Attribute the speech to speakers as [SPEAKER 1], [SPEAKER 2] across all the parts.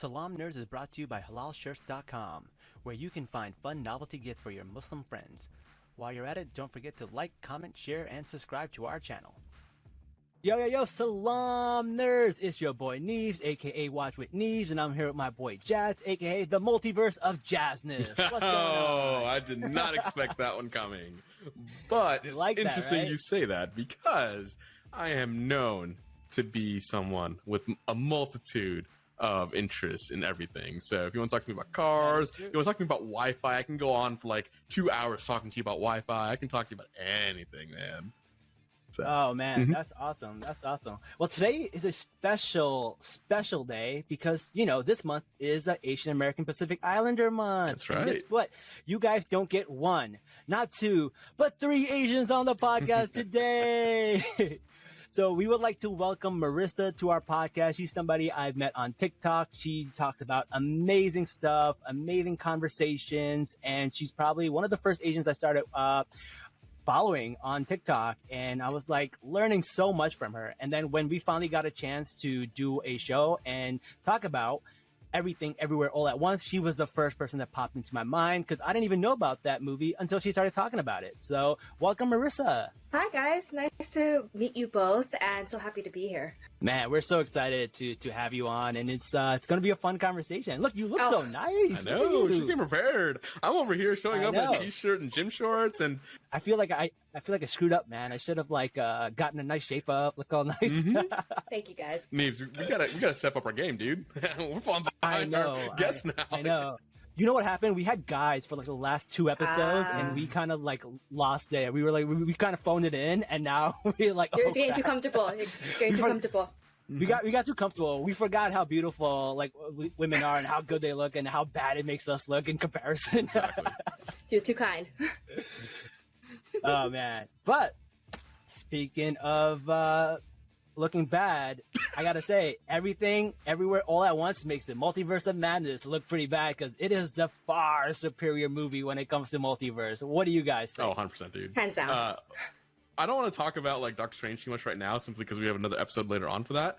[SPEAKER 1] Salaam Nerds is brought to you by halalshirts.com, where you can find fun novelty gifts for your Muslim friends. While you're at it, don't forget to like, comment, share, and subscribe to our channel. Yo, Salaam Nerds! It's your boy Neves, aka Watch with Neves, and I'm here with my boy Jazz, aka the multiverse of Jazzness. What's going on?
[SPEAKER 2] I did not expect that one coming. But it's
[SPEAKER 1] like that,
[SPEAKER 2] interesting
[SPEAKER 1] right?
[SPEAKER 2] you say that, because I am known to be someone with a multitude of interests in everything. So if you want to talk to me about cars, you want to talk to me about Wi-Fi, I can go on for like 2 hours talking to you about Wi-Fi. I can talk to you about anything, man. So.
[SPEAKER 1] Oh man, that's awesome. That's awesome. Well, today is a special day because, you know, this month is Asian American Pacific Islander month.
[SPEAKER 2] That's right.
[SPEAKER 1] And guess what? You guys don't get one, not two, but three Asians on the podcast today. So we would like to welcome Marissa to our podcast. She's somebody I've met on TikTok. She talks about amazing stuff, amazing conversations, and she's probably one of the first Asians I started following on TikTok, and I was like learning so much from her. And then when we finally got a chance to do a show and talk about Everything Everywhere All at Once, she was the first person that popped into my mind because I didn't even know about that movie until she started talking about it. So welcome, Marissa.
[SPEAKER 3] Hi guys, nice to meet you both, and so happy to be here.
[SPEAKER 1] Man, we're so excited to have you on, and it's going to be a fun conversation. Look, you look so nice.
[SPEAKER 2] I know, she came prepared. I'm over here showing up in a t-shirt and gym shorts, and
[SPEAKER 1] I feel like I screwed up, man. I should have gotten a nice shape up, look all nice.
[SPEAKER 3] Thank you guys.
[SPEAKER 2] Neves, we gotta step up our game, dude. We're falling behind our guests now.
[SPEAKER 1] I know. You know what happened? We had guides for like the last 2 episodes, and we kind of like lost it. We were like, we kind of phoned it in, and now we're like,
[SPEAKER 3] you're getting too comfortable. You're getting too comfortable.
[SPEAKER 1] We got too comfortable. We forgot how beautiful like women are and how good they look and how bad it makes us look in comparison.
[SPEAKER 2] Exactly.
[SPEAKER 3] You're too kind.
[SPEAKER 1] Oh man! But speaking of looking bad, I gotta say, Everything Everywhere All at Once makes the Multiverse of Madness look pretty bad because it is the far superior movie when it comes to multiverse. What do you guys think?
[SPEAKER 2] Oh, 100%, dude.
[SPEAKER 3] Hands down.
[SPEAKER 2] I don't want to talk about like Doctor Strange too much right now, simply because we have another episode later on for that.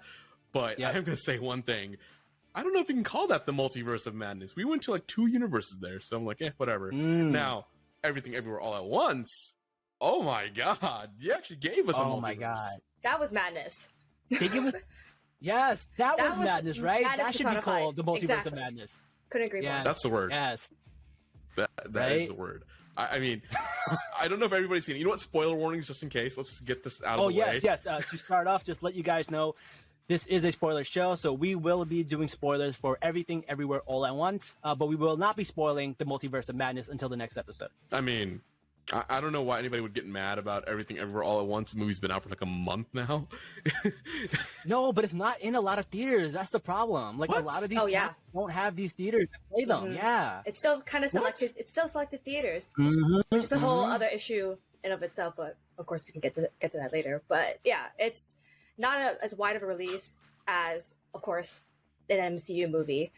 [SPEAKER 2] But I am going to say one thing. I don't know if you can call that the Multiverse of Madness. We went to like 2 universes there, so I'm like, whatever. Now, Everything Everywhere All at Once. Oh my God! You actually gave us a multiverse.
[SPEAKER 1] Oh my God!
[SPEAKER 3] That was madness.
[SPEAKER 1] They give us. Yes, that was madness, right?
[SPEAKER 3] Madness
[SPEAKER 1] that should be called the Multiverse of Madness.
[SPEAKER 3] Couldn't agree more.
[SPEAKER 2] That's the word.
[SPEAKER 1] Yes.
[SPEAKER 2] That is the word. I mean, I don't know if everybody's seen it. You know what? Spoiler warnings, just in case. Let's just get this out of the way.
[SPEAKER 1] Yes. To start off, just let you guys know, this is a spoiler show, so we will be doing spoilers for Everything Everywhere All at Once, but we will not be spoiling the Multiverse of Madness until the next episode.
[SPEAKER 2] I mean, I don't know why anybody would get mad about Everything Everywhere All at Once. The movie's been out for like a month now.
[SPEAKER 1] No, but it's not in a lot of theaters. That's the problem. Like, a lot of these don't have these theaters that play them. Yeah.
[SPEAKER 3] It's still kind of selected. It's still selected theaters, which is a whole other issue in of itself. But of course, we can get to that later. But yeah, it's not as wide of a release as, of course, an MCU movie.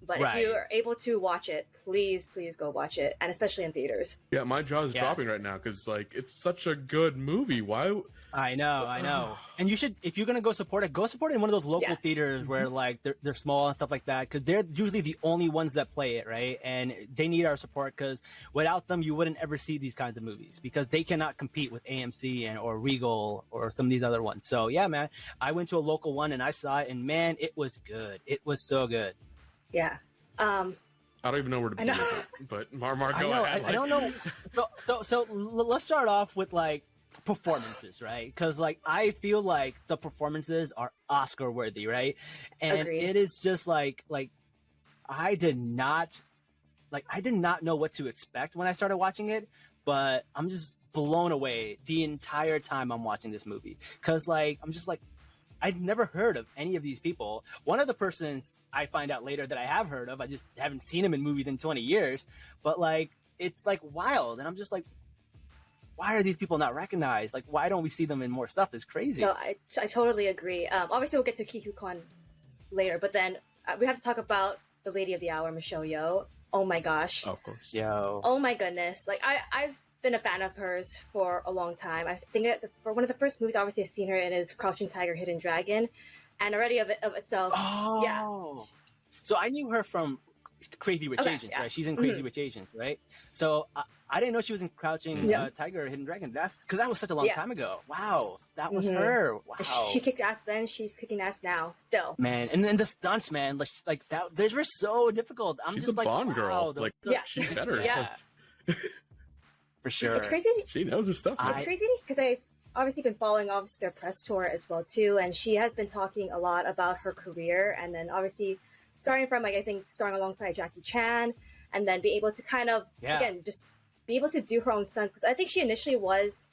[SPEAKER 3] But if you are able to watch it, please go watch it, and especially in theaters.
[SPEAKER 2] Yeah, my jaw is dropping right now because like it's such a good movie. Why?
[SPEAKER 1] I know. And you should, if you're gonna go support it in one of those local theaters where like they're small and stuff like that, because they're usually the only ones that play it, right? And they need our support because without them, you wouldn't ever see these kinds of movies because they cannot compete with AMC or Regal or some of these other ones. So yeah, man, I went to a local one and I saw it, and man, it was good. It was so good.
[SPEAKER 3] Yeah.
[SPEAKER 2] I don't even know where to begin with it, but Mar, go ahead.
[SPEAKER 1] I don't know. So let's start off with like performances, right? Because like I feel like the performances are Oscar worthy, right? And
[SPEAKER 3] Agreed.
[SPEAKER 1] It is just like I did not know what to expect when I started watching it, but I'm just blown away the entire time I'm watching this movie because like I'm just like, I'd never heard of any of these people. One of the persons I find out later that I have heard of, I just haven't seen him in movies in 20 years. But like, it's like wild. And I'm just like, why are these people not recognized? Like, why don't we see them in more stuff? It's crazy.
[SPEAKER 3] No, I totally agree. Obviously, we'll get to Kiku-kon later, but then we have to talk about the lady of the hour, Michelle Yeoh. Oh my gosh.
[SPEAKER 2] Of course.
[SPEAKER 1] Yo.
[SPEAKER 3] Oh my goodness. Like, I've been a fan of hers for a long time. I think for one of the first movies obviously I've seen her in is Crouching Tiger, Hidden Dragon, and already of itself,
[SPEAKER 1] So I knew her from Crazy Rich Asians, right? She's in Crazy Rich Asians, right? So I didn't know she was in Crouching Tiger, Hidden Dragon. That's because that was such a long time ago. Wow, that was her. Wow,
[SPEAKER 3] she kicked ass then. She's kicking ass now, still.
[SPEAKER 1] Man, and then the stunts, man, like that. Those were so difficult.
[SPEAKER 2] She's
[SPEAKER 1] just
[SPEAKER 2] a
[SPEAKER 1] like,
[SPEAKER 2] Bond girl.
[SPEAKER 1] wow,
[SPEAKER 2] Like, she's better.
[SPEAKER 3] Yeah,
[SPEAKER 1] for sure.
[SPEAKER 3] It's crazy.
[SPEAKER 2] She knows her stuff.
[SPEAKER 3] It's crazy because I've obviously been following their press tour as well too, and she has been talking a lot about her career, and then obviously starting from like I think starring alongside Jackie Chan, and then be able to kind of again just be able to do her own stunts because I think she initially was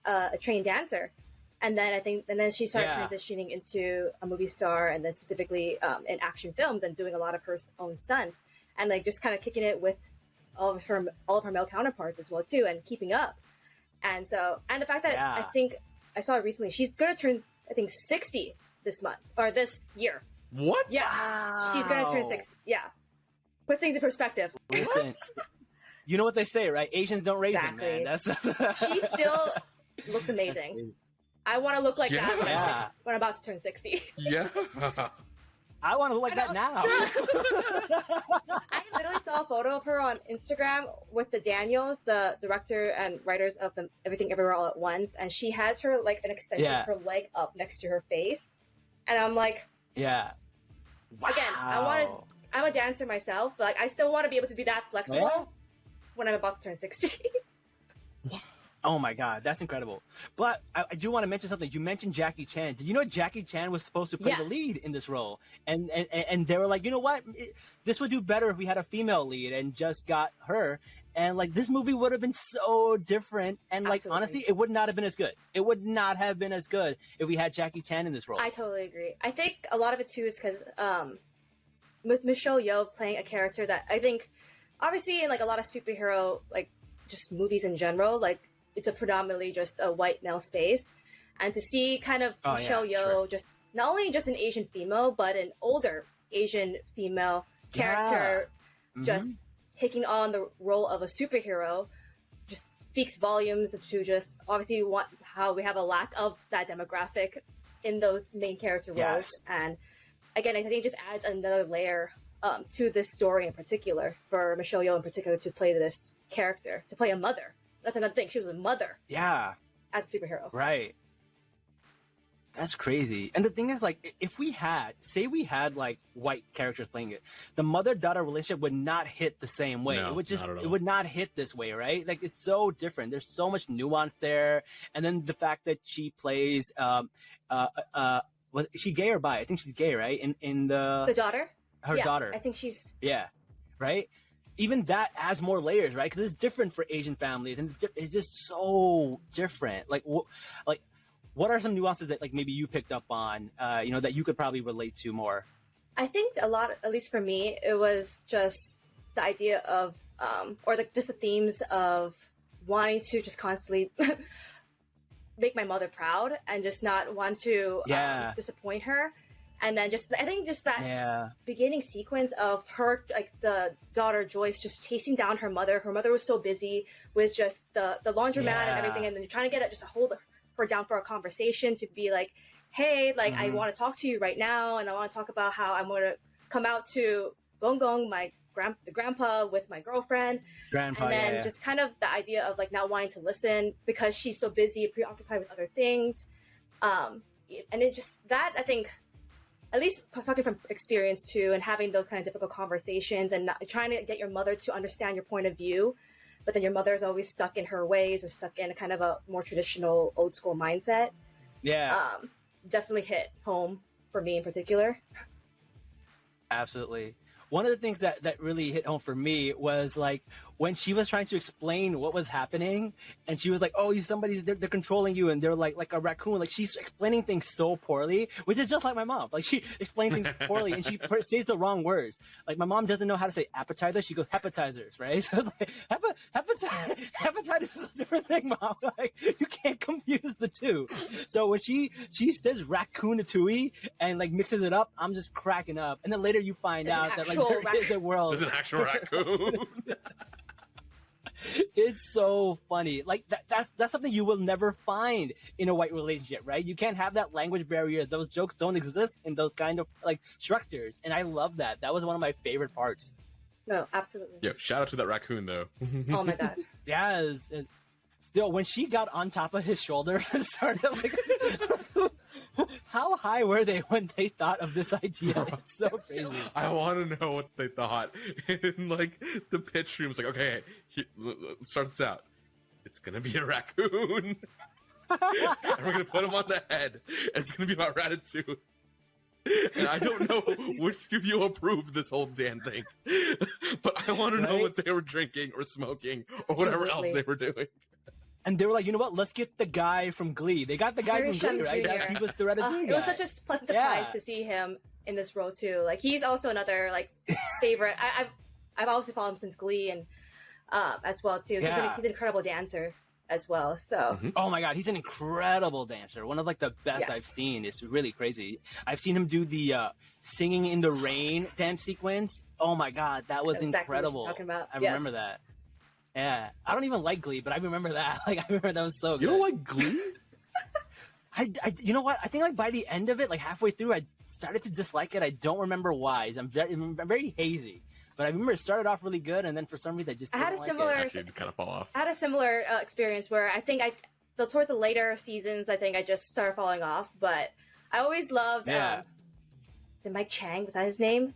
[SPEAKER 3] a trained dancer, and then she started transitioning into a movie star, and then specifically in action films and doing a lot of her own stunts, and like just kind of kicking it with all of her male counterparts as well too, and keeping up. And so, and the fact that I think I saw it recently, she's gonna turn I think 60 this month or this year.
[SPEAKER 2] What?
[SPEAKER 3] Yeah, she's gonna turn 60. Yeah, put things in perspective.
[SPEAKER 1] Listen, you know what they say, right? Asians don't raise them, man. That's
[SPEAKER 3] She still looks amazing. I want to look like that when I'm about to turn 60.
[SPEAKER 2] Yeah.
[SPEAKER 1] I want to look like that now.
[SPEAKER 3] I literally saw a photo of her on Instagram with the Daniels, the director and writers of the Everything Everywhere All at Once, and she has her like an extension of her leg up next to her face, and I'm like,
[SPEAKER 1] wow.
[SPEAKER 3] Again, I'm a dancer myself, but like I still want to be able to be that flexible when I'm about to turn 60.
[SPEAKER 1] Oh my God, that's incredible. But I do want to mention something. You mentioned Jackie Chan. Did you know Jackie Chan was supposed to play the lead in this role? And they were like, you know what? This would do better if we had a female lead and just got her. And like this movie would have been so different. And like honestly, it would not have been as good. It would not have been as good if we had Jackie Chan in this role.
[SPEAKER 3] I totally agree. I think a lot of it too is because with Michelle Yeoh playing a character that I think obviously in like a lot of superhero like just movies in general, like it's a predominantly just a white male space, and to see kind of Michelle Yeoh just not only just an Asian female but an older Asian female character just taking on the role of a superhero just speaks volumes to just obviously how we have a lack of that demographic in those main character roles. And again, I think it just adds another layer to this story in particular for Michelle Yeoh in particular to play this character, to play a mother. That's another thing. She was a mother.
[SPEAKER 1] Yeah.
[SPEAKER 3] As a superhero.
[SPEAKER 1] Right. That's crazy. And the thing is, like, if we had like white characters playing it, the mother-daughter relationship would not hit the same way.
[SPEAKER 2] No,
[SPEAKER 1] it would not hit this way, right? Like, it's so different. There's so much nuance there. And then the fact that she plays, was she gay or bi? I think she's gay, right? In the
[SPEAKER 3] daughter?
[SPEAKER 1] Her daughter.
[SPEAKER 3] I think she's...
[SPEAKER 1] Yeah. Right? Even that adds more layers, right? Because it's different for Asian families, and it's just so different. Like, what are some nuances that, like, maybe you picked up on, that you could probably relate to more?
[SPEAKER 3] I think a lot, at least for me, it was just the idea of, just the themes of wanting to just constantly make my mother proud and just not want to disappoint her. And then I think that beginning sequence of her, like the daughter Joyce, just chasing down her mother. Her mother was so busy with just the laundromat and everything, and then trying to get just to hold her down for a conversation to be like, hey, like I want to talk to you right now, and I want to talk about how I'm going to come out to Gong Gong, the grandpa with my girlfriend, and then just kind of the idea of like not wanting to listen because she's so busy, preoccupied with other things, and it just that I think. At least talking from experience too, and having those kind of difficult conversations and trying to get your mother to understand your point of view, but then your mother is always stuck in her ways or stuck in a kind of a more traditional old school mindset.
[SPEAKER 1] Yeah.
[SPEAKER 3] Definitely hit home for me in particular.
[SPEAKER 1] Absolutely. One of the things that really hit home for me was like when she was trying to explain what was happening, and she was like, "Oh, they're controlling you," and they're like a raccoon. Like she's explaining things so poorly, which is just like my mom. Like she explains things poorly, and she says the wrong words. Like my mom doesn't know how to say appetizer; she goes hepatizers, right? So it's like hepatitis is a different thing, mom. Like you can't confuse the two. So when she says raccoonatui and like mixes it up, I'm just cracking up. And then later you find out that like there is a world.
[SPEAKER 2] There's an actual raccoon.
[SPEAKER 1] It's so funny. Like that's something you will never find in a white relationship, right? You can't have that language barrier. Those jokes don't exist in those kind of like structures, and I love that. That was one of my favorite parts.
[SPEAKER 3] No, absolutely.
[SPEAKER 2] Yeah, shout out to that raccoon though.
[SPEAKER 3] Oh my god.
[SPEAKER 1] Yes. Yo, when she got on top of his shoulders and started like, how high were they when they thought of this idea? It's so crazy.
[SPEAKER 2] I want to know what they thought. And like the pitch room's like, okay, start this out. It's gonna be a raccoon, and we're gonna put him on the head. It's gonna be about Ratatouille. And I don't know which studio approved this whole damn thing, but I want to know what they were drinking or smoking or whatever else they were doing.
[SPEAKER 1] And they were like, you know what? Let's get the guy from Glee. They got the guy from Glee, right? He was the Ratatouille guy.
[SPEAKER 3] It was such a pleasant surprise to see him in this role too. Like he's also another like favorite. I've also followed him since Glee and as well too. He's an incredible dancer as well. So
[SPEAKER 1] oh my god, he's an incredible dancer. One of like the best I've seen. It's really crazy. I've seen him do the singing in the rain dance sequence. Oh my god, that was incredible.
[SPEAKER 3] What you're talking about.
[SPEAKER 1] I remember that. Yeah, I don't even like Glee, but I remember that. Like, I remember that was so good.
[SPEAKER 2] You don't like Glee?
[SPEAKER 1] I, you know what? I think like by the end of it, like halfway through, I started to dislike it. I don't remember why. I'm very hazy, but I remember it started off really good, and then for some reason, I had a similar
[SPEAKER 2] actually kind of fall off.
[SPEAKER 3] I had a similar experience where I think towards the later seasons, I think I just started falling off. But I always loved. Is it Mike Chang? Was that his name?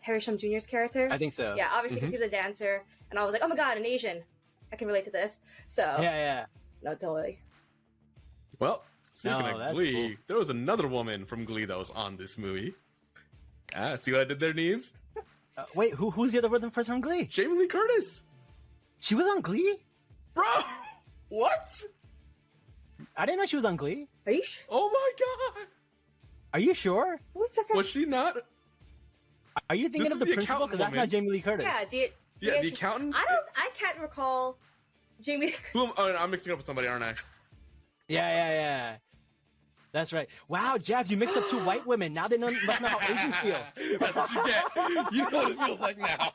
[SPEAKER 3] Harry Shum Jr.'s character.
[SPEAKER 1] I think so.
[SPEAKER 3] Yeah, obviously because he was a dancer. And I was like, oh my god, an Asian. I can relate to this. So
[SPEAKER 1] yeah.
[SPEAKER 3] No, totally.
[SPEAKER 2] Well, speaking of Glee, cool. There was another woman from Glee that was on this movie. See what I did there, Neves?
[SPEAKER 1] Wait, who's the other person from Glee?
[SPEAKER 2] Jamie Lee Curtis.
[SPEAKER 1] She was on Glee?
[SPEAKER 2] Bro! What?
[SPEAKER 1] I didn't know she was on Glee.
[SPEAKER 3] Are you sure?
[SPEAKER 2] Oh my god!
[SPEAKER 1] Are you sure?
[SPEAKER 3] Who's the girl?
[SPEAKER 2] Was she not?
[SPEAKER 1] Are you thinking of the principal? Because that's not Jamie Lee Curtis.
[SPEAKER 3] Yeah,
[SPEAKER 2] the accountant?
[SPEAKER 3] I can't recall Jamie.
[SPEAKER 2] I'm mixing up with somebody, aren't I?
[SPEAKER 1] Yeah. That's right. Wow, Jeff, you mixed up two white women. Now they must know how Asians feel.
[SPEAKER 2] That's what you get. You know what it feels like now.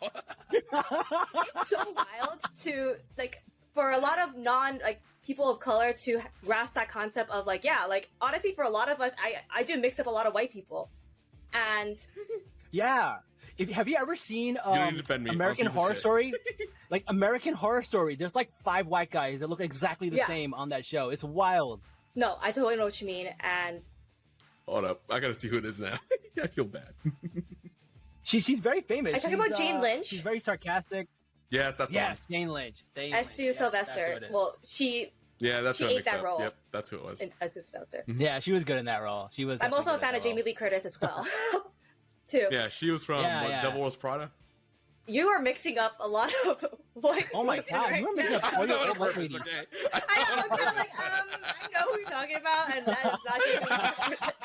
[SPEAKER 3] It's so wild to, like, for a lot of people of color to grasp that concept of, like, yeah, like, honestly, for a lot of us, I do mix up a lot of white people. And...
[SPEAKER 1] Yeah. Have you ever seen American Horror Story? Like American Horror Story, there's like 5 white guys that look exactly the same on that show. It's wild.
[SPEAKER 3] No, I totally know what you mean. And
[SPEAKER 2] hold up, I gotta see who it is now. I feel bad.
[SPEAKER 1] She's very famous.
[SPEAKER 3] I'm talking about Jane Lynch.
[SPEAKER 1] She's very sarcastic.
[SPEAKER 2] Yes, that's
[SPEAKER 1] Jane Lynch.
[SPEAKER 3] S2 Sylvester. Well, she.
[SPEAKER 2] Yeah, that's
[SPEAKER 3] she ate that role.
[SPEAKER 2] Yep, that's who it was.
[SPEAKER 3] S2 Sylvester.
[SPEAKER 1] Yeah, she was good in that role. She was.
[SPEAKER 3] I'm also a fan of Jamie Lee Curtis as well. Too.
[SPEAKER 2] Yeah, she was from Devil Wears Prada.
[SPEAKER 3] You are mixing up a lot of white.
[SPEAKER 1] Oh my god, you are mixing up all your old white ladies.
[SPEAKER 2] Okay.
[SPEAKER 3] I know. I was kind of like, I know who you're talking about, and that is not Jamie Lee Curtis.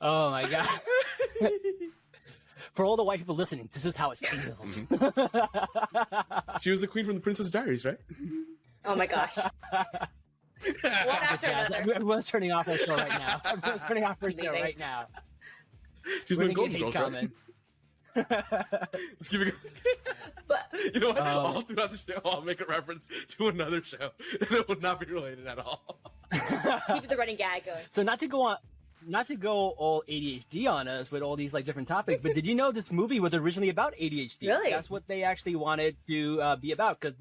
[SPEAKER 1] Oh my god. For all the white people listening, this is how it feels.
[SPEAKER 2] She was the queen from the Princess Diaries, right?
[SPEAKER 3] Oh my gosh. One after another.
[SPEAKER 1] Everyone's turning off our show right now. Everyone's turning off our show right now.
[SPEAKER 2] She's
[SPEAKER 1] going
[SPEAKER 2] doing
[SPEAKER 1] to
[SPEAKER 2] Golden
[SPEAKER 1] get hate comments.
[SPEAKER 2] Let's keep it
[SPEAKER 3] but
[SPEAKER 2] you know what? All throughout the show, I'll make a reference to another show, and it will not be related at all.
[SPEAKER 3] Keep the running gag going.
[SPEAKER 1] So not to go all ADHD on us with all these like different topics, but did you know this movie was originally about ADHD?
[SPEAKER 3] Really?
[SPEAKER 1] That's what they actually wanted to be about, because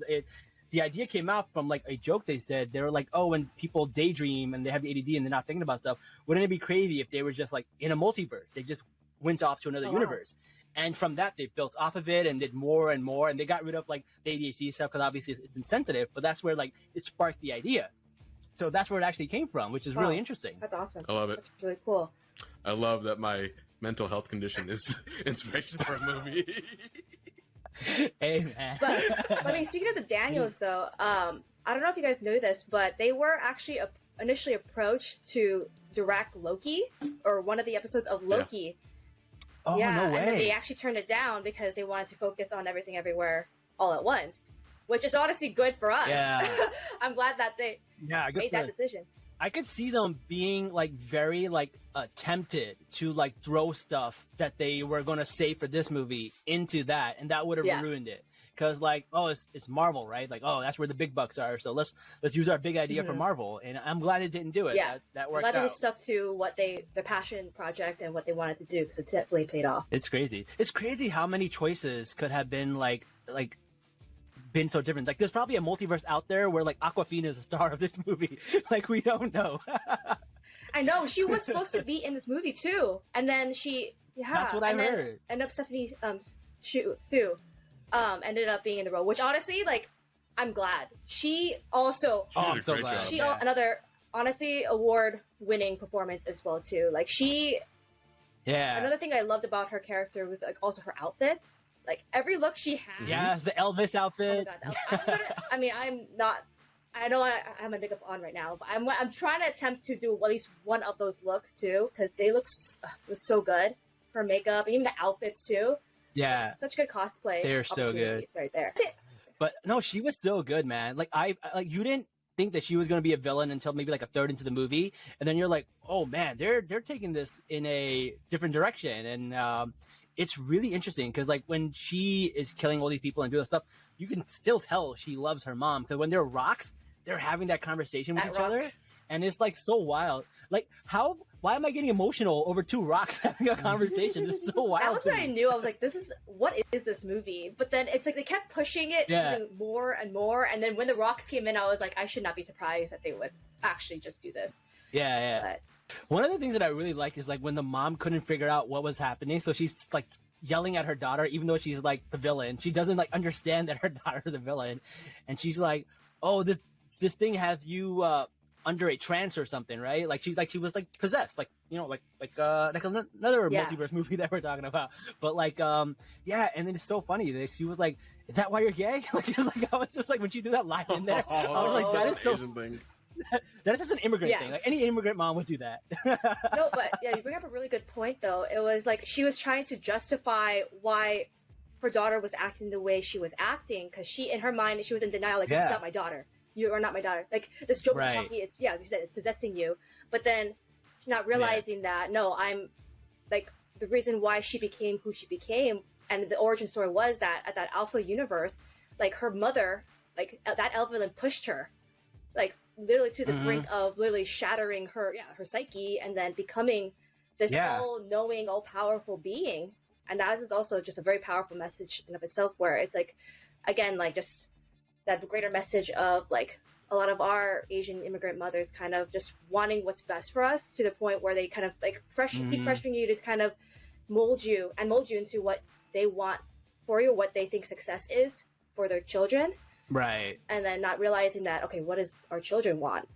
[SPEAKER 1] the idea came out from like a joke they said. They were like, oh, when people daydream and they have the ADD and they're not thinking about stuff, wouldn't it be crazy if they were just like in a multiverse? They just went off to another universe. And from that, they built off of it and did more and more. And they got rid of like the ADHD stuff because obviously it's insensitive, but that's where like it sparked the idea. So that's where it actually came from, which is really interesting.
[SPEAKER 3] That's awesome.
[SPEAKER 2] I love it.
[SPEAKER 3] That's really cool.
[SPEAKER 2] I love that my mental health condition is inspiration for a movie.
[SPEAKER 1] Hey, man.
[SPEAKER 3] But I mean, speaking of the Daniels, though, I don't know if you guys know this, but they were actually initially approached to direct Loki, or one of the episodes of Loki.
[SPEAKER 1] Oh,
[SPEAKER 3] yeah,
[SPEAKER 1] no way.
[SPEAKER 3] And then they actually turned it down because they wanted to focus on Everything Everywhere all at once, which is honestly good for us.
[SPEAKER 1] Yeah.
[SPEAKER 3] I'm glad that they made that decision.
[SPEAKER 1] I could see them being like very like tempted to like throw stuff that they were going to save for this movie into that, and that would have ruined it. Because like, oh, it's Marvel, right? Like, oh, that's where the big bucks are. So let's use our big idea for Marvel. And I'm glad it didn't do it.
[SPEAKER 3] Yeah,
[SPEAKER 1] that worked
[SPEAKER 3] I'm glad
[SPEAKER 1] out.
[SPEAKER 3] they stuck to what the passion project and what they wanted to do, because it definitely paid off.
[SPEAKER 1] It's crazy. It's crazy how many choices could have been like been so different. Like, there's probably a multiverse out there where like Awkwafina is the star of this movie. Like, we don't know.
[SPEAKER 3] I know, she was supposed to be in this movie too, and then
[SPEAKER 1] that's what I heard.
[SPEAKER 3] And up Stephanie Sue ended up being in the role, which honestly, like, I'm glad. She also
[SPEAKER 1] I'm so glad.
[SPEAKER 3] She another honestly award-winning performance as well too. Like, another thing I loved about her character was like also her outfits. Like, every look she had.
[SPEAKER 1] Yes, the Elvis outfit.
[SPEAKER 3] Oh my God, I'm not. I know I have my makeup on right now, but I'm trying to attempt to do at least one of those looks too, because they look so good. Her makeup, even the outfits too.
[SPEAKER 1] Yeah,
[SPEAKER 3] such good cosplay.
[SPEAKER 1] They're so good
[SPEAKER 3] right there.
[SPEAKER 1] But no, she was so good, man. Like, I like, you didn't think that she was going to be a villain until maybe like a third into the movie, and then you're like, oh man, they're taking this in a different direction, and it's really interesting because like when she is killing all these people and doing stuff, you can still tell she loves her mom, because when they're rocks, they're having that conversation with each other, and it's like so wild. Like, why am I getting emotional over two rocks having a conversation? It's so wild.
[SPEAKER 3] That was when I knew. I was like, what is this movie? But then it's like they kept pushing it even more and more. And then when the rocks came in, I was like, I should not be surprised that they would actually just do this.
[SPEAKER 1] Yeah.
[SPEAKER 3] But
[SPEAKER 1] one of the things that I really like is like when the mom couldn't figure out what was happening. So she's like yelling at her daughter, even though she's like the villain. She doesn't like understand that her daughter is a villain. And she's like, oh, this thing has you under a trance or something, right? Like she was like possessed, like, you know, like another multiverse movie that we're talking about. But like, and then it's so funny that she was like, "Is that why you're gay?" Like, it's like, I was just like, when she threw that line in there, I was like, that is so. That is just an immigrant thing. Like, any immigrant mom would do that.
[SPEAKER 3] No, but yeah, you bring up a really good point though. It was like she was trying to justify why her daughter was acting the way she was acting, because she, in her mind, she was in denial, like, this is not my daughter. You are not my daughter. Like, this Joker monkey is, you said, is possessing you. But then not realizing that, no, I'm, like, the reason why she became who she became, and the origin story was that at that Alpha universe, like, her mother, like, that villain pushed her, like, literally to the brink of literally shattering her psyche, and then becoming this all-knowing, all-powerful being. And that was also just a very powerful message in of itself, where it's like, again, like, just that greater message of like a lot of our Asian immigrant mothers kind of just wanting what's best for us, to the point where they kind of like keep pressuring you to kind of mold you into what they want for you, what they think success is for their children.
[SPEAKER 1] Right.
[SPEAKER 3] And then not realizing that, okay, what does our children want?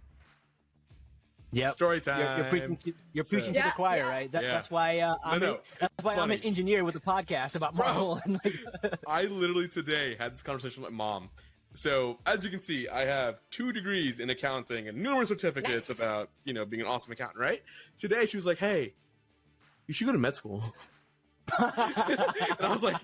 [SPEAKER 1] Yeah,
[SPEAKER 2] story time.
[SPEAKER 1] You're preaching to the choir, right? That's why I'm an engineer with a podcast about Marvel. And like,
[SPEAKER 2] I literally today had this conversation with my mom. So as you can see, I have 2 degrees in accounting and numerous certificates about, you know, being an awesome accountant, right? Today she was like, "Hey, you should go to med school." And I was like,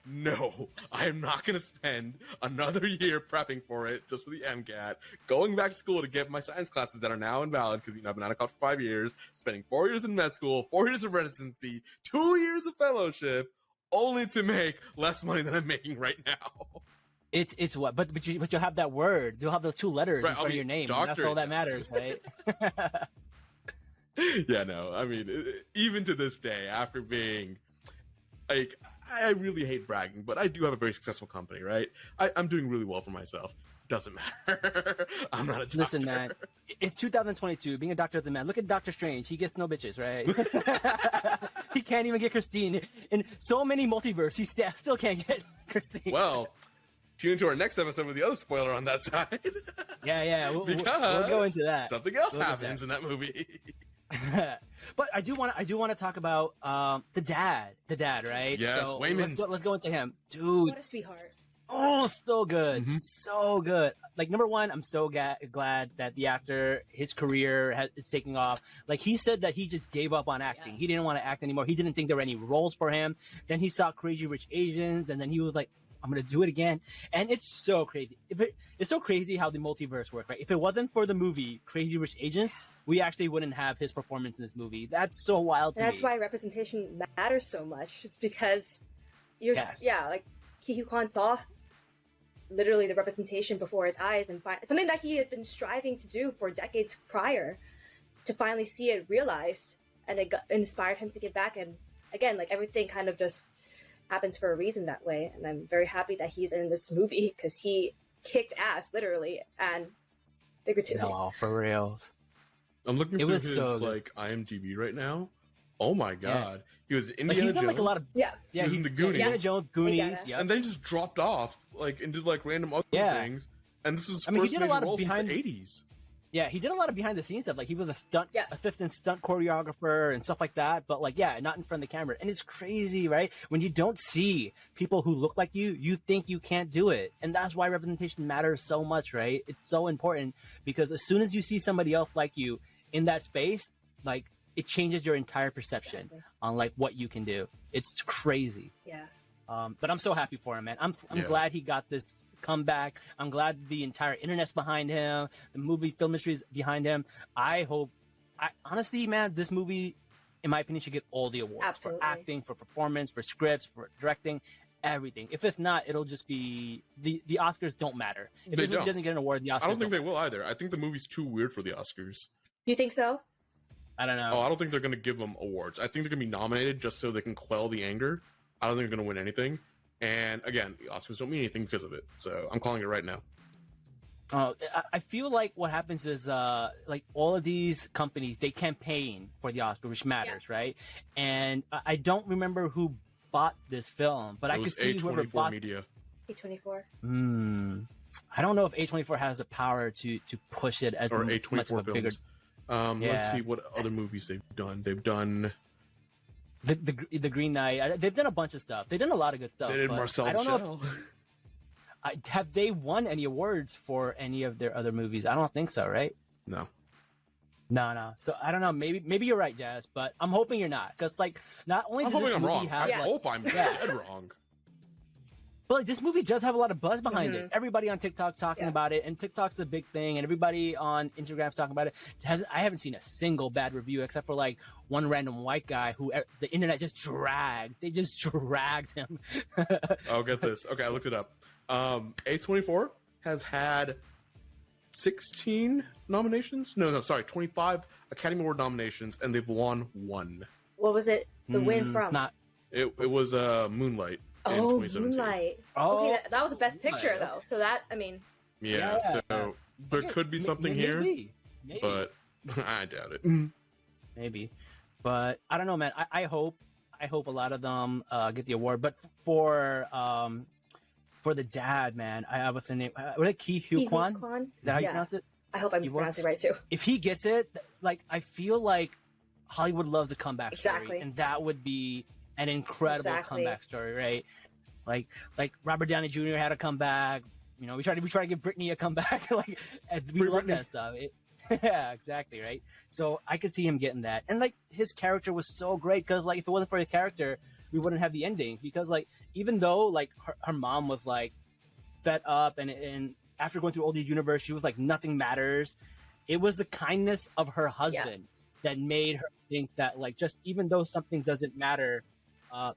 [SPEAKER 2] no, I am not going to spend another year prepping for it just for the MCAT, going back to school to get my science classes that are now invalid because, you know, I've been out of college for 5 years, spending 4 years in med school, 4 years of residency, 2 years of fellowship, only to make less money than I'm making right now.
[SPEAKER 1] It's what, but you'll have that word. You'll have those 2 letters in front of your name. That's all that matters, right?
[SPEAKER 2] Yeah, no, I mean, even to this day, after being like, I really hate bragging, but I do have a very successful company, right? I'm doing really well for myself. Doesn't matter. I'm not a doctor.
[SPEAKER 1] Listen, man, it's 2022. Being a doctor doesn't matter. Look at Doctor Strange. He gets no bitches, right? He can't even get Christine. In so many multiverse, he still can't get Christine.
[SPEAKER 2] Well, tune into our next episode with the other spoiler on that side.
[SPEAKER 1] Yeah. We'll go into that.
[SPEAKER 2] Something else happens in that movie.
[SPEAKER 1] But I do want to talk about the dad, right?
[SPEAKER 2] Yes,
[SPEAKER 1] so
[SPEAKER 2] Waymond.
[SPEAKER 1] Let's go into him, dude.
[SPEAKER 3] What a sweetheart!
[SPEAKER 1] Oh, so good, so good. Like, number one, I'm so glad that the actor, his career is taking off. Like, he said that he just gave up on acting. He didn't want to act anymore. He didn't think there were any roles for him. Then he saw Crazy Rich Asians, and then he was like, I'm gonna do it again. And it's so crazy. It's so crazy how the multiverse works, right? If it wasn't for the movie Crazy Rich Asians, we actually wouldn't have his performance in this movie. That's so wild to me.
[SPEAKER 3] That's why representation matters so much. Just because like Ki Hugh Kwan saw literally the representation before his eyes, and something that he has been striving to do for decades prior, to finally see it realized, and it inspired him to get back. And again, like, everything kind of just happens for a reason that way. And I'm very happy that he's in this movie, because he kicked ass, literally and figuratively.
[SPEAKER 1] No, for real.
[SPEAKER 2] I'm looking through his like IMDb right now. Oh my god, he was Indiana
[SPEAKER 1] he's done,
[SPEAKER 2] Jones.
[SPEAKER 1] Like, a lot of
[SPEAKER 2] he was in the Goonies.
[SPEAKER 1] Indiana Jones, Goonies,
[SPEAKER 2] and then just dropped off, like, and did like random other things. And this is his first major role since the 80s.
[SPEAKER 1] Yeah, he did a lot of behind the scenes stuff. Like, he was assistant stunt choreographer and stuff like that. But like, not in front of the camera. And it's crazy, right? When you don't see people who look like you think you can't do it. And that's why representation matters so much, right? It's so important, because as soon as you see somebody else like you in that space, like, it changes your entire perception on like what you can do. It's crazy.
[SPEAKER 3] Yeah.
[SPEAKER 1] But I'm so happy for him, man. I'm glad he got this comeback. I'm glad the entire internet's behind him. The movie film industry is behind him. Honestly, man, this movie, in my opinion, should get all the awards.
[SPEAKER 3] Absolutely.
[SPEAKER 1] For acting, for performance, for scripts, for directing, everything. If it's not, it'll just be the Oscars don't matter. If this movie doesn't get an award, the Oscars
[SPEAKER 2] I don't think they will either. I think the movie's too weird for the Oscars.
[SPEAKER 3] You think so?
[SPEAKER 1] I don't know.
[SPEAKER 2] Oh, I don't think they're going to give them awards. I think they're going to be nominated just so they can quell the anger. I don't think they're going to win anything. And again, the Oscars don't mean anything because of it. So I'm calling it right now.
[SPEAKER 1] I feel like what happens is like all of these companies, they campaign for the Oscar, which matters, right? And I don't remember who bought this film, but I could see whoever bought
[SPEAKER 2] Media.
[SPEAKER 3] A24.
[SPEAKER 1] I don't know if A24 has the power to push it as
[SPEAKER 2] or
[SPEAKER 1] much
[SPEAKER 2] A24
[SPEAKER 1] of a bigger.
[SPEAKER 2] Let's see what other movies they've done. They've done
[SPEAKER 1] the Green Knight. They've done a bunch of stuff. They've done a lot of good stuff.
[SPEAKER 2] They did Marcel.
[SPEAKER 1] I don't know. Have they won any awards for any of their other movies? I don't think so, right?
[SPEAKER 2] No.
[SPEAKER 1] So I don't know. Maybe you're right, Jazz, but I'm hoping you're not, because like not only
[SPEAKER 2] I'm
[SPEAKER 1] does
[SPEAKER 2] hoping
[SPEAKER 1] this
[SPEAKER 2] I'm
[SPEAKER 1] movie
[SPEAKER 2] wrong.
[SPEAKER 1] have,
[SPEAKER 2] I hope I'm dead wrong.
[SPEAKER 1] but like, this movie does have a lot of buzz behind it. Everybody on TikTok's talking about it, and TikTok's the big thing, and everybody on Instagram's talking about it. I haven't seen a single bad review except for like one random white guy who the internet just dragged. They just dragged him.
[SPEAKER 2] Oh, get this. Okay, I looked it up. A24 has had 16 nominations. No, sorry, 25 Academy Award nominations, and they've won 1.
[SPEAKER 3] What was it? The win from?
[SPEAKER 2] It was Moonlight.
[SPEAKER 3] Oh, Moonlight.
[SPEAKER 1] Oh,
[SPEAKER 3] okay, that was the best picture, though. So that, I mean...
[SPEAKER 2] Yeah, so there could be something here, but I doubt it.
[SPEAKER 1] Maybe. But I don't know, man. I hope a lot of them get the award. But for the dad, man, I have a name. What is it? Ki Hugh Kwan? Is that how you pronounce it?
[SPEAKER 3] I hope I'm pronouncing it right, too.
[SPEAKER 1] If he gets it, like, I feel like Hollywood loves a comeback
[SPEAKER 3] Exactly.
[SPEAKER 1] story. And that would be an incredible comeback story, right? Like Robert Downey Jr. had a comeback. You know, we try to give Britney a comeback. Like, we love that stuff. Yeah, exactly, right? So I could see him getting that. And like, his character was so great, because like, if it wasn't for his character, we wouldn't have the ending. Because like, even though like her mom was like fed up, and after going through all these universes, she was like, nothing matters. It was the kindness of her husband that made her think that, like, just even though something doesn't matter,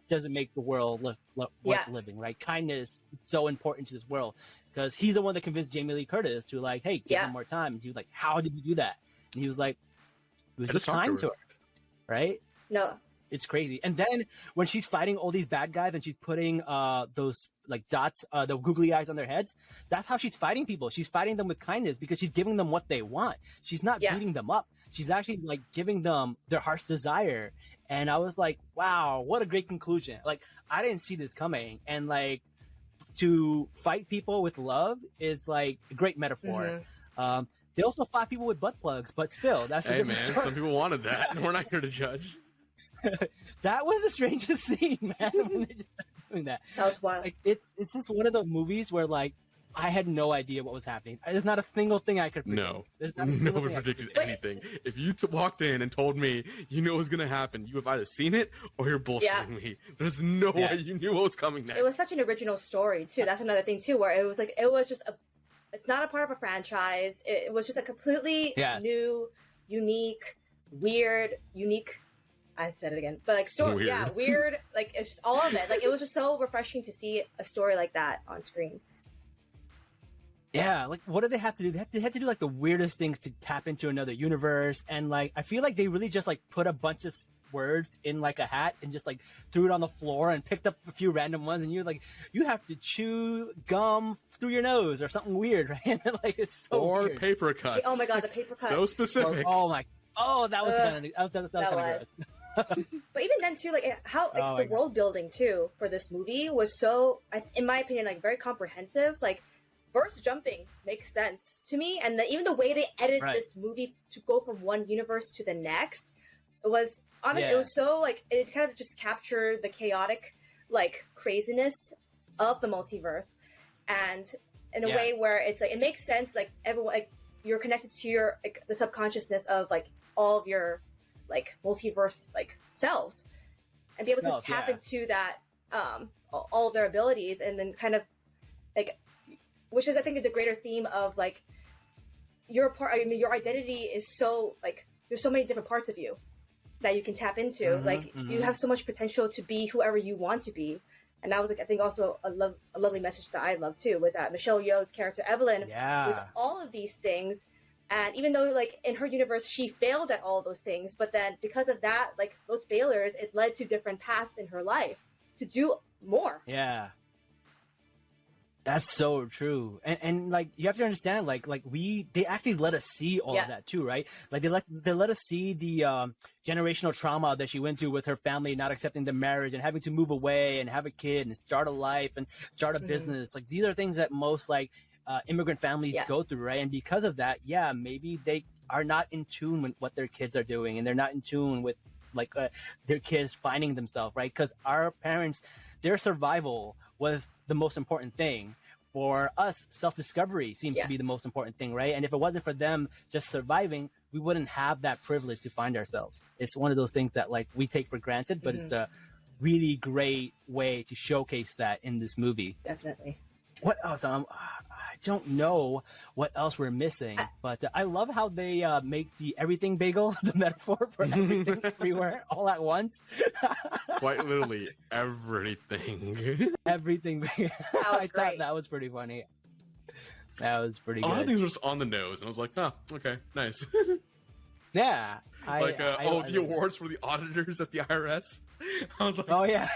[SPEAKER 1] doesn't make the world worth living, right? Kindness is so important to this world, because he's the one that convinced Jamie Lee Curtis to like, hey, give him more time. And she was like, how did you do that? And he was like, it was just kind to her, right?
[SPEAKER 3] No.
[SPEAKER 1] It's crazy. And then when she's fighting all these bad guys and she's putting those like dots, the googly eyes on their heads, that's how she's fighting people. She's fighting them with kindness, because she's giving them what they want. She's not beating them up. She's actually like giving them their heart's desire. And I was like, wow, what a great conclusion. Like, I didn't see this coming. And like, to fight people with love is like a great metaphor. They also fought people with butt plugs, but still, that's a different story.
[SPEAKER 2] Some people wanted that. We're not here to judge.
[SPEAKER 1] That was the strangest scene, man, when they just started doing that.
[SPEAKER 3] That was wild.
[SPEAKER 1] Like, it's just one of the movies where like, I had no idea what was happening. There's not a single thing I could predict.
[SPEAKER 2] No,
[SPEAKER 1] There's not a single
[SPEAKER 2] nobody
[SPEAKER 1] thing I could
[SPEAKER 2] predicted
[SPEAKER 1] predict.
[SPEAKER 2] anything. If you walked in and told me you knew what was gonna happen, you have either seen it or you're bullshitting me. There's no way you knew what was coming next.
[SPEAKER 3] It was such an original story too. That's another thing too, where it was just it's not a part of a franchise. It was just a completely new, unique, weird, unique. I said it again, but like story,
[SPEAKER 2] Weird.
[SPEAKER 3] weird. Like it's just all of it. Like it was just so refreshing to see a story like that on screen.
[SPEAKER 1] Yeah, like what did they have to do? They had to do like the weirdest things to tap into another universe, and like I feel like they really just like put a bunch of words in like a hat and just like threw it on the floor and picked up a few random ones, and you have to chew gum through your nose or something weird, right? And like it's so weird.
[SPEAKER 2] Paper cuts.
[SPEAKER 3] Oh my god, the paper cut.
[SPEAKER 2] So specific.
[SPEAKER 1] That was kind of gross.
[SPEAKER 3] But even then too, like how the world building too for this movie was so, in my opinion, like very comprehensive. Like burst jumping makes sense to me, and even the way they edited this movie to go from one universe to the next, it was honestly it was so like it kind of just captured the chaotic like craziness of the multiverse, and in a way where it's like it makes sense. Like everyone, like you're connected to your like the subconsciousness of like all of your like multiverse like selves, and be able to tap into that all of their abilities, and then kind of like, which is I think the greater theme of like your part. I mean, your identity is so like there's so many different parts of you that you can tap into. You have so much potential to be whoever you want to be, and that was like I think also a lovely message that I love too was that Michelle Yeoh's character Evelyn was all of these things. And even though, like, in her universe, she failed at all those things, but then because of that, like, those failures, it led to different paths in her life to do more.
[SPEAKER 1] Yeah. That's so true. And like, you have to understand, like they actually let us see all of that too, right? Like, they let us see the generational trauma that she went through with her family, not accepting the marriage and having to move away and have a kid and start a life and start a business. Like, these are things that most, like, immigrant families go through, right? And because of that, maybe they are not in tune with what their kids are doing, and they're not in tune with like their kids finding themselves, right? Because our parents, their survival was the most important thing. For us, self-discovery seems to be the most important thing, right? And if it wasn't for them just surviving, we wouldn't have that privilege to find ourselves. It's one of those things that like we take for granted, but it's a really great way to showcase that in this movie.
[SPEAKER 3] Definitely.
[SPEAKER 1] What else? I don't know what else we're missing, but I love how they make the everything bagel the metaphor for everything everywhere all at once.
[SPEAKER 2] Quite literally everything.
[SPEAKER 1] Everything bagel. I thought that was pretty funny. That was pretty good.
[SPEAKER 2] A lot of things were just on the nose, and I was like, oh, okay, nice.
[SPEAKER 1] Yeah.
[SPEAKER 2] The awards for the auditors at the IRS. I was like,
[SPEAKER 1] oh yeah.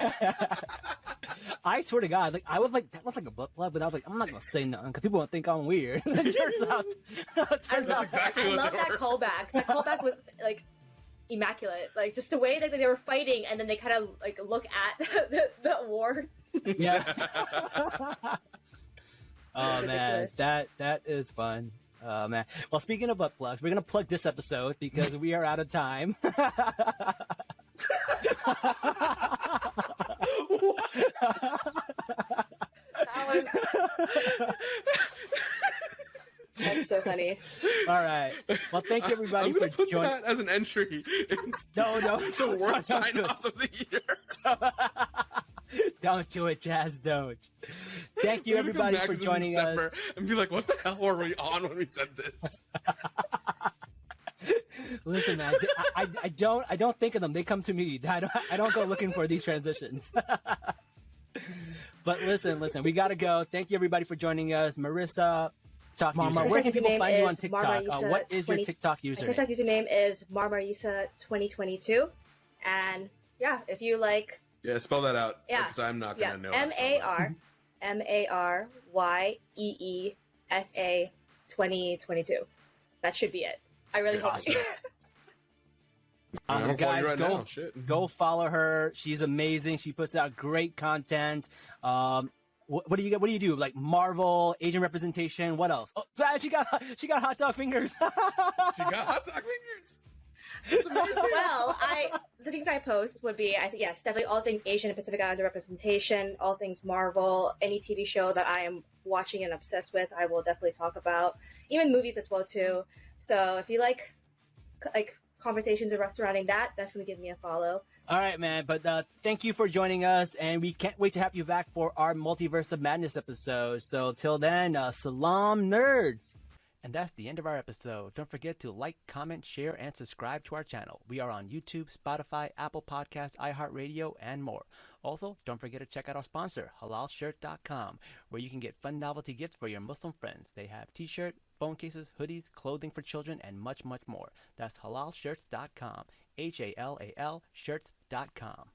[SPEAKER 1] I swear to God, like I was like that was like a book club, but I was like, I'm not gonna say nothing because people won't think I'm weird. It turns out,
[SPEAKER 3] I love that callback. That callback was like immaculate. Like just the way that they were fighting, and then they kind of like look at the awards.
[SPEAKER 1] Yeah. Oh man, that is fun. Oh man. Well, speaking of butt plugs, we're gonna plug this episode because we are out of time.
[SPEAKER 3] That's so funny.
[SPEAKER 1] All right. Well, thank you everybody
[SPEAKER 2] for
[SPEAKER 1] for joining.
[SPEAKER 2] That as an entry.
[SPEAKER 1] No,
[SPEAKER 2] it's the worst sign-off of the year.
[SPEAKER 1] Don't do it, Jazz. Don't. Thank you everybody for joining us.
[SPEAKER 2] And be like, what the hell were we on when we said this?
[SPEAKER 1] Listen, man, I don't think of them. They come to me. I don't go looking for these transitions. But listen, we gotta go. Thank you everybody for joining us. Marissa, Marma, where can people find you on TikTok? What is your TikTok username?
[SPEAKER 3] My TikTok username is Marmarisa2022. And yeah, if you like...
[SPEAKER 2] Yeah, spell that out. Yeah. Because I'm not going to know.
[SPEAKER 3] MARYEESA 2022. That should be it. I really hope
[SPEAKER 1] awesome.
[SPEAKER 2] I'm
[SPEAKER 1] guys,
[SPEAKER 2] right
[SPEAKER 1] go follow her. She's amazing. She puts out great content. What do you do? Like Marvel, Asian representation. What else? Oh, she got hot dog fingers.
[SPEAKER 2] She got hot dog fingers. It's amazing.
[SPEAKER 3] Well, the things I post would be, I think, yes, definitely all things Asian and Pacific Islander representation, all things Marvel, any TV show that I am watching and obsessed with, I will definitely talk about. Even movies as well too. So if you like conversations surrounding that, definitely give me a follow.
[SPEAKER 1] All right, man. But thank you for joining us, and we can't wait to have you back for our Multiverse of Madness episode. So till then, Salaam, nerds. And that's the end of our episode. Don't forget to like, comment, share, and subscribe to our channel. We are on YouTube, Spotify, Apple Podcasts, iHeartRadio, and more. Also, don't forget to check out our sponsor, halalshirt.com, where you can get fun novelty gifts for your Muslim friends. They have t-shirt, phone cases, hoodies, clothing for children, and much, much more. That's halalshirts.com, HALAL shirts.com.